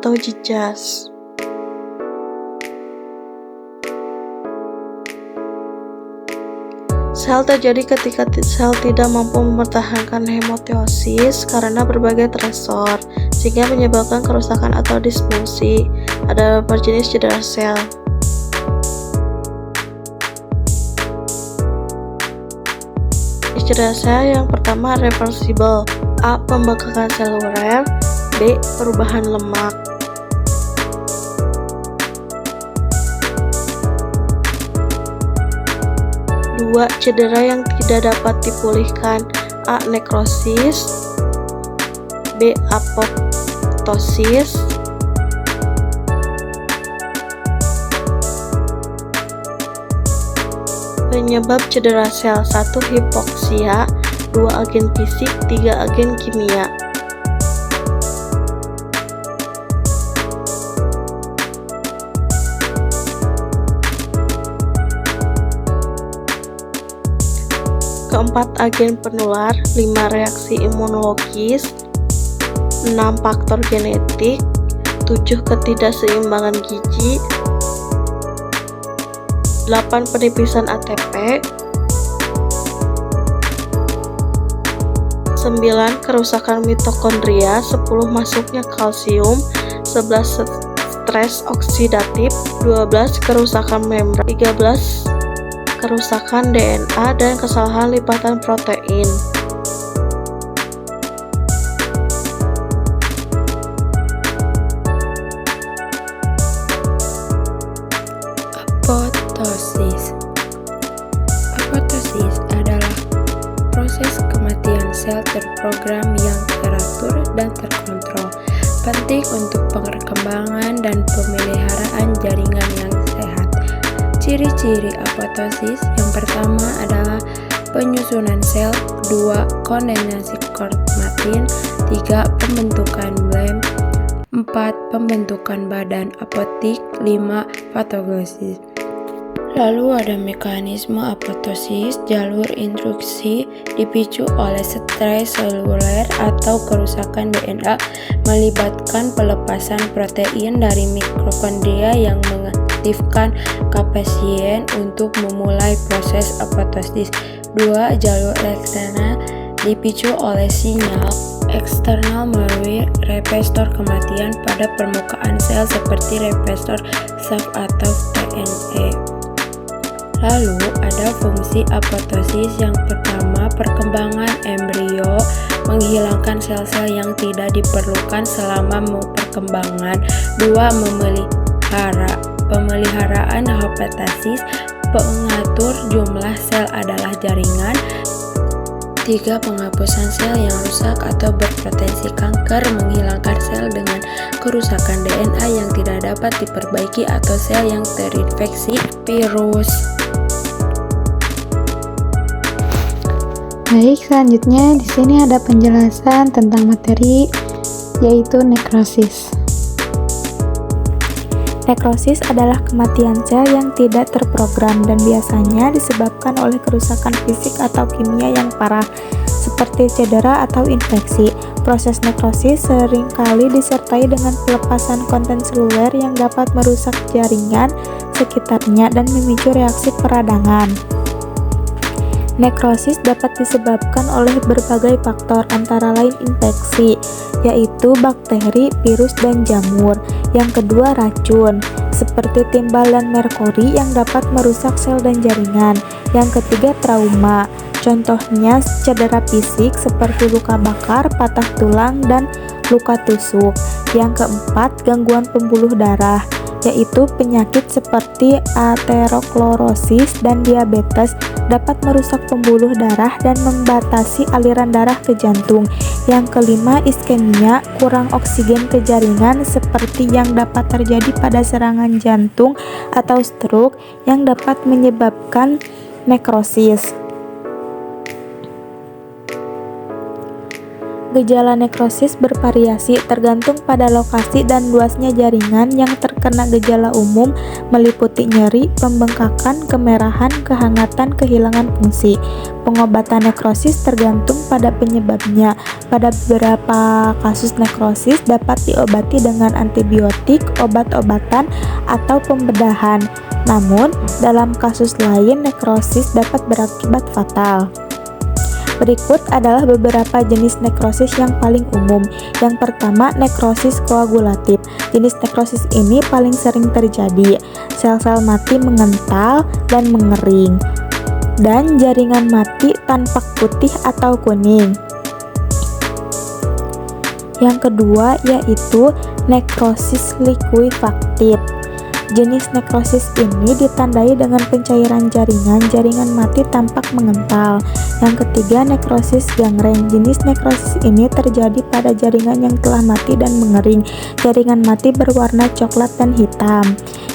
atau jijas. Sel terjadi ketika sel tidak mampu mempertahankan hemoteosis karena berbagai stresor, sehingga menyebabkan kerusakan atau disfungsi. Ada beberapa jenis cedera sel. Cedera sel yang pertama reversible. A. Pembengkakan seluler. B. Perubahan lemak. Dua, cedera yang tidak dapat dipulihkan. A. Nekrosis. B. Apoptosis. Penyebab cedera sel: 1. Hipoksia. 2. Agen fisik. 3. Agen kimia. Keempat, agen penular. 5. Reaksi imunologis. 6. Faktor genetik. 7. Ketidakseimbangan gizi. 8. Penipisan ATP. 9. Kerusakan mitokondria. 10. Masuknya kalsium. 11. Stres oksidatif. 12. Kerusakan membran. 13. Kerusakan DNA dan kesalahan lipatan protein. Apoptosis. Apoptosis adalah proses kematian sel terprogram yang teratur dan terkontrol, penting untuk perkembangan dan pemeliharaan jaringan yang sehat. Ciri-ciri apoptosis: yang pertama adalah penyusunan sel. 2. Kondensasi kromatin. 3. Pembentukan bleb. 4. Pembentukan badan apotik. 5. Patogenosis. Lalu ada mekanisme apoptosis. Jalur instruksi dipicu oleh stres seluler atau kerusakan DNA, melibatkan pelepasan protein dari mitokondria yang mengaktifkan kapasien untuk memulai proses apoptosis. 2. Jalur eksternal dipicu oleh sinyal eksternal melalui reseptor kematian pada permukaan sel seperti reseptor SAF atau TNE. Lalu ada fungsi apoptosis. Yang pertama, perkembangan embrio, menghilangkan sel-sel yang tidak diperlukan selama perkembangan. 2. Pemeliharaan homeostasis, pengatur jumlah sel adalah jaringan. 3. Penghapusan sel yang rusak atau berpotensi kanker, menghilangkan sel dengan kerusakan DNA yang tidak dapat diperbaiki atau sel yang terinfeksi virus. Baik, selanjutnya di sini ada penjelasan tentang materi, yaitu nekrosis. Nekrosis adalah kematian sel yang tidak terprogram dan biasanya disebabkan oleh kerusakan fisik atau kimia yang parah, seperti cedera atau infeksi. Proses nekrosis seringkali disertai dengan pelepasan konten seluler yang dapat merusak jaringan sekitarnya dan memicu reaksi peradangan. Nekrosis dapat disebabkan oleh berbagai faktor, antara lain infeksi, yaitu bakteri, virus, dan jamur. Yang kedua, racun, seperti timbal dan merkuri yang dapat merusak sel dan jaringan. Yang ketiga, trauma, contohnya cedera fisik seperti luka bakar, patah tulang, dan luka tusuk. Yang keempat, gangguan pembuluh darah, yaitu penyakit seperti aterosklerosis dan diabetes dapat merusak pembuluh darah dan membatasi aliran darah ke jantung. Yang kelima, iskemia, kurang oksigen ke jaringan seperti yang dapat terjadi pada serangan jantung atau stroke yang dapat menyebabkan nekrosis. Gejala nekrosis bervariasi tergantung pada lokasi dan luasnya jaringan. Yang terkena gejala umum meliputi nyeri, pembengkakan, kemerahan, kehangatan, kehilangan fungsi. Pengobatan nekrosis tergantung pada penyebabnya. Pada beberapa kasus nekrosis dapat diobati dengan antibiotik, obat-obatan, atau pembedahan. Namun, dalam kasus lain nekrosis dapat berakibat fatal. Berikut adalah beberapa jenis nekrosis yang paling umum. Yang pertama, nekrosis koagulatif. Jenis nekrosis ini paling sering terjadi. Sel-sel mati mengental dan mengering, dan jaringan mati tampak putih atau kuning. Yang kedua yaitu nekrosis likuifaktif. Jenis nekrosis ini ditandai dengan pencairan jaringan mati tampak mengental. Yang ketiga, nekrosis gangreng. Jenis nekrosis ini terjadi pada jaringan yang telah mati dan mengering. Jaringan mati berwarna coklat dan hitam.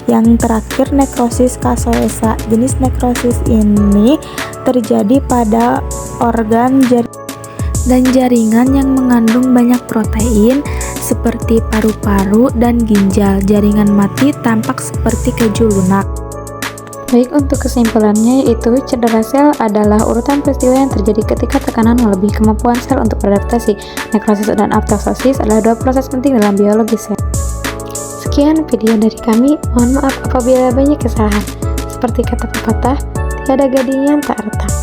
Yang terakhir, nekrosis kasoesa. Jenis nekrosis ini terjadi pada organ dan jaringan yang mengandung banyak protein seperti paru-paru dan ginjal. Jaringan mati tampak seperti keju lunak. Baik, untuk kesimpulannya yaitu cedera sel adalah urutan peristiwa yang terjadi ketika tekanan melebihi kemampuan sel untuk beradaptasi. Nekrosis dan apoptosis adalah dua proses penting dalam biologi sel. Sekian video dari kami, mohon maaf apabila banyak kesalahan. Seperti kata pepatah, tiada gading yang tak retak.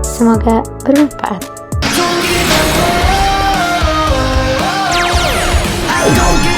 Semoga bermanfaat. Don't